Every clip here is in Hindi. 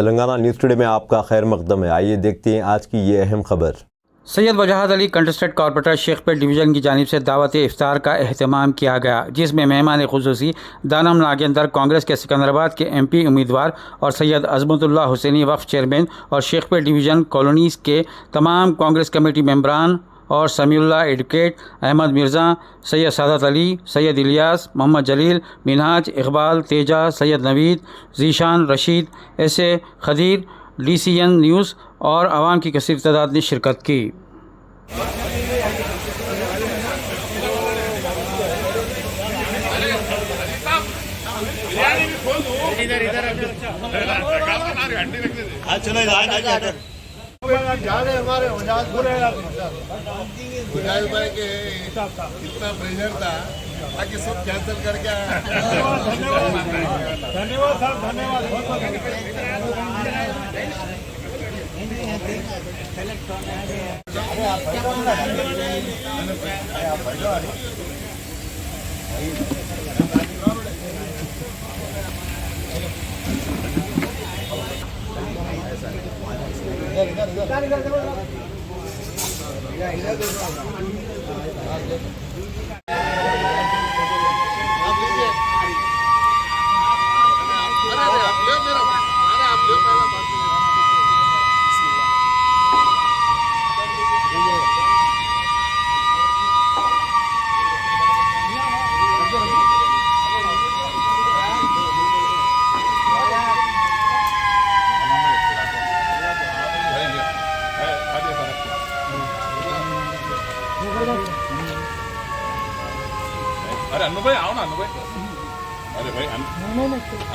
तेलंगाना न्यूज़ टुडे में आपका खैर मकदम है। आइए देखते हैं आज की ये अहम खबर। सैयद वजाहत Ali contested corporator Shaikpet division की जानिब से दावत इफ्तार का अहतमाम किया गया, जिसमें मेहमान खुसूसी दानम नागेंदर कांग्रेस के सिकंदराबाद के MP उम्मीदवार और सैयद अजमतुल्लाह हुसैनी वक्फ चेयरमैन और शेखपेट डिवीज़न कॉलोनीज़ के तमाम कांग्रेस कमेटी मेंबरान और समीउल्लाह एडवोकेट, अहमद मिर्ज़ा, सैयद सादत अली, सैयद इलियास, मोहम्मद जलील, मिनहाज, इकबाल, तेजा, सैयद नवीद, जीशान, रशीद, ऐसे खदीर, DCN न्यूज़ और आवाम की कसीर तादाद ने शिरकत की। हमारे मुजाहिद भाई के इतना प्रेशर था ताकि सब कैंसिल करके आया। धन्यवाद सर, धन्यवाद। अरे अन्नू भाई आओ ना, अन्नू भाई। अरे भाई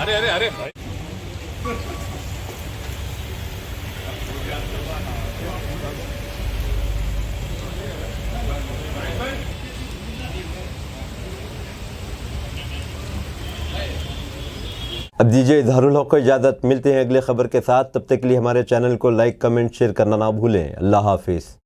अरे अरे अरे भाई। अब दीजिए इजहारुल हक को इजाज़त। मिलते हैं अगले खबर के साथ। तब तक के लिए हमारे चैनल को लाइक, कमेंट, शेयर करना ना भूलें। अल्लाह हाफिज़।